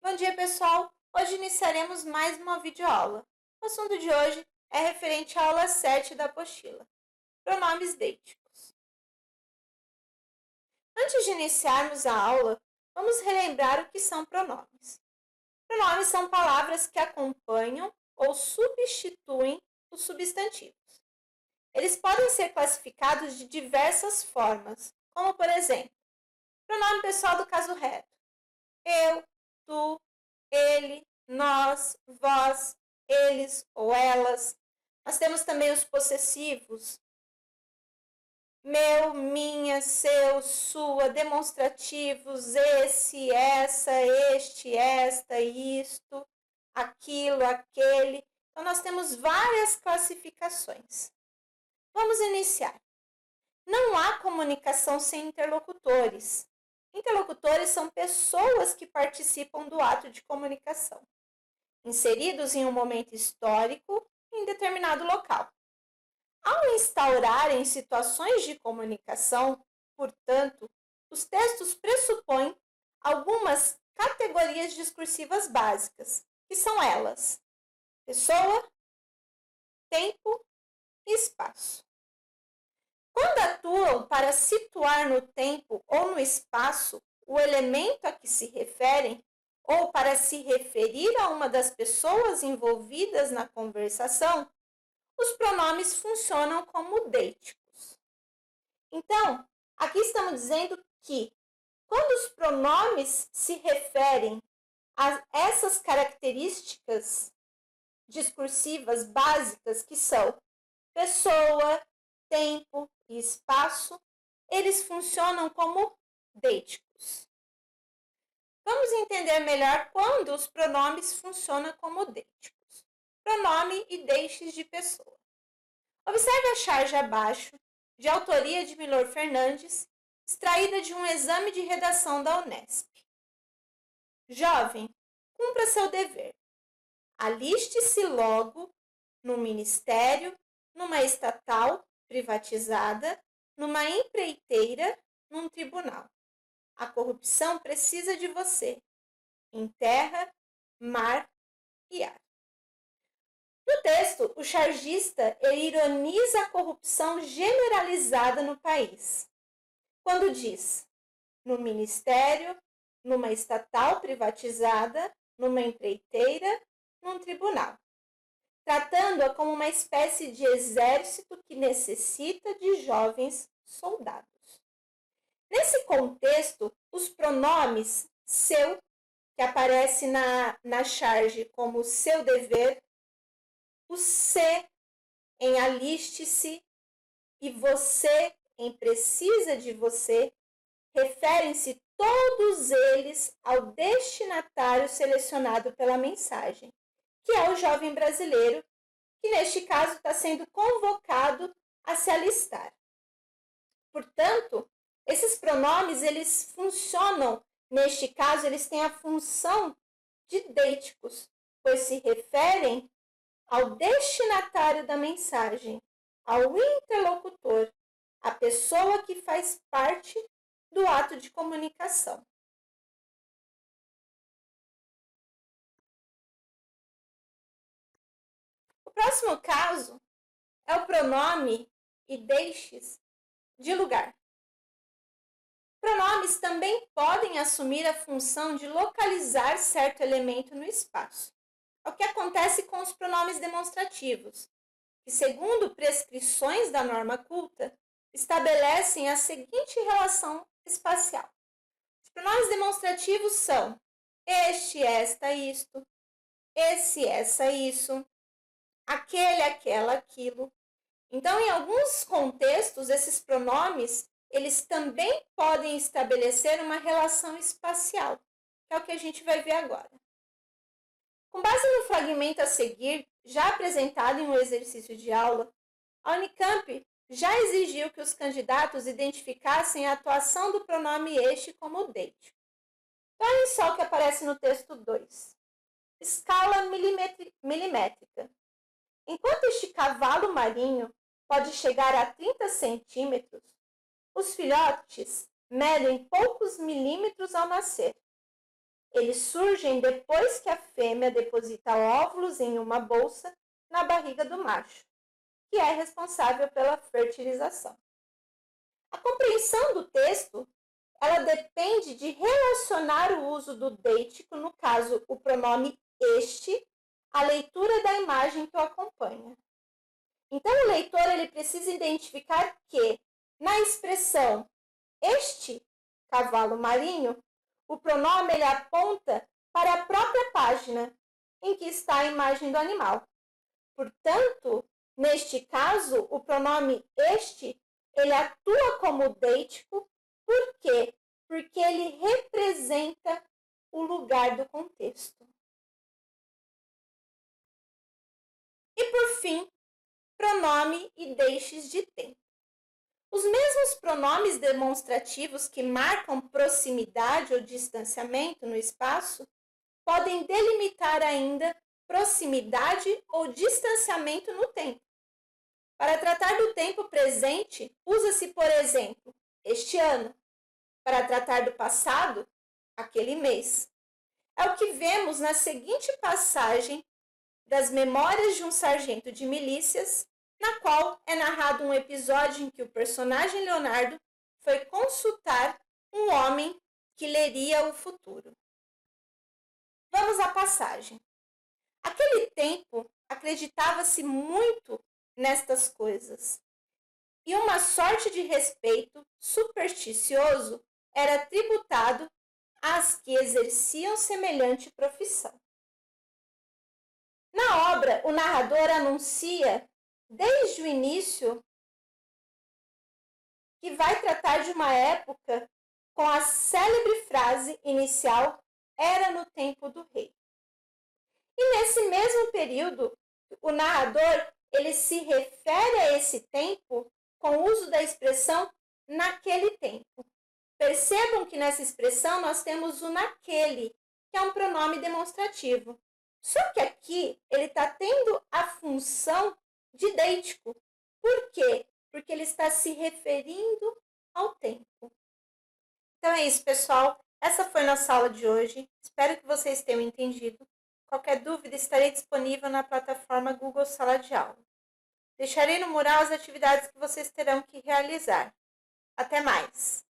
Bom dia, pessoal! Hoje iniciaremos mais uma videoaula. O assunto de hoje é referente à aula 7 da apostila, pronomes deíticos. Antes de iniciarmos a aula, vamos relembrar o que são pronomes. Pronomes são palavras que acompanham ou substituem os substantivos. Eles podem ser classificados de diversas formas, como, por exemplo, pronome pessoal do caso reto. Eu, tu, ele, nós, vós, eles ou elas. Nós temos também os possessivos. Meu, minha, seu, sua, demonstrativos, esse, essa, este, esta, isto, aquilo, aquele. Então, nós temos várias classificações. Vamos iniciar. Não há comunicação sem interlocutores. Interlocutores são pessoas que participam do ato de comunicação, inseridos em um momento histórico em determinado local. Ao instaurarem situações de comunicação, portanto, os textos pressupõem algumas categorias discursivas básicas, que são elas: pessoa, tempo e espaço. Quando atuam para situar no tempo ou no espaço o elemento a que se referem, ou para se referir a uma das pessoas envolvidas na conversação, os pronomes funcionam como deíticos. Então, aqui estamos dizendo que, quando os pronomes se referem a essas características discursivas básicas, que são pessoa, tempo e espaço, eles funcionam como deíticos. Vamos entender melhor quando os pronomes funcionam como deíticos. Pronome e deixes de pessoa. Observe a charge abaixo, de autoria de Milor Fernandes, extraída de um exame de redação da Unesp. Jovem, cumpra seu dever. Aliste-se logo no ministério, numa estatal privatizada, numa empreiteira, num tribunal. A corrupção precisa de você, em terra, mar e ar. No texto, o chargista ironiza a corrupção generalizada no país, quando diz: no ministério, numa estatal privatizada, numa empreiteira, num tribunal, tratando-a como uma espécie de exército que necessita de jovens soldados. Nesse contexto, os pronomes seu, que aparece na charge como seu dever, o se em aliste-se e você em precisa de você, referem-se todos eles ao destinatário selecionado pela mensagem, que é o jovem brasileiro, que neste caso está sendo convocado a se alistar. Portanto, esses pronomes, eles funcionam, neste caso, eles têm a função de deíticos, pois se referem ao destinatário da mensagem, ao interlocutor, a pessoa que faz parte do ato de comunicação. O próximo caso é o pronome e deixes de lugar. Pronomes também podem assumir a função de localizar certo elemento no espaço. É o que acontece com os pronomes demonstrativos, que, segundo prescrições da norma culta, estabelecem a seguinte relação espacial. Os pronomes demonstrativos são este, esta, isto, esse, essa, isso, aquele, aquela, aquilo. Então, em alguns contextos, esses pronomes, eles também podem estabelecer uma relação espacial, que é o que a gente vai ver agora. Com base no fragmento a seguir, já apresentado em um exercício de aula, a Unicamp já exigiu que os candidatos identificassem a atuação do pronome este como deítico. Olhem só o que aparece no texto 2. Escala milimétrica. Enquanto este cavalo marinho pode chegar a 30 centímetros, os filhotes medem poucos milímetros ao nascer. Eles surgem depois que a fêmea deposita óvulos em uma bolsa na barriga do macho, que é responsável pela fertilização. A compreensão do texto, ela depende de relacionar o uso do deítico, no caso, o pronome este, à leitura da imagem que o acompanha. Então, o leitor ele precisa identificar que, na expressão este cavalo marinho, o pronome ele aponta para a própria página em que está a imagem do animal. Portanto, neste caso, o pronome este ele atua como deítico. Por quê? Porque ele representa o lugar do contexto. E por fim, pronome e deixes de tempo. Os mesmos pronomes demonstrativos que marcam proximidade ou distanciamento no espaço podem delimitar ainda proximidade ou distanciamento no tempo. Para tratar do tempo presente, usa-se, por exemplo, este ano. Para tratar do passado, aquele mês. É o que vemos na seguinte passagem das Memórias de um Sargento de Milícias, na qual é narrado um episódio em que o personagem Leonardo foi consultar um homem que leria o futuro. Vamos à passagem. Aquele tempo acreditava-se muito nestas coisas, e uma sorte de respeito supersticioso era tributado às que exerciam semelhante profissão. Na obra, o narrador anuncia, desde o início, que vai tratar de uma época com a célebre frase inicial "era no tempo do rei". E nesse mesmo período, o narrador ele se refere a esse tempo com o uso da expressão naquele tempo. Percebam que nessa expressão nós temos o naquele, que é um pronome demonstrativo. Só que aqui ele está tendo a função de deítico. Por quê? Porque ele está se referindo ao tempo. Então é isso, pessoal. Essa foi nossa aula de hoje. Espero que vocês tenham entendido. Qualquer dúvida, estarei disponível na plataforma Google Sala de Aula. Deixarei no mural as atividades que vocês terão que realizar. Até mais!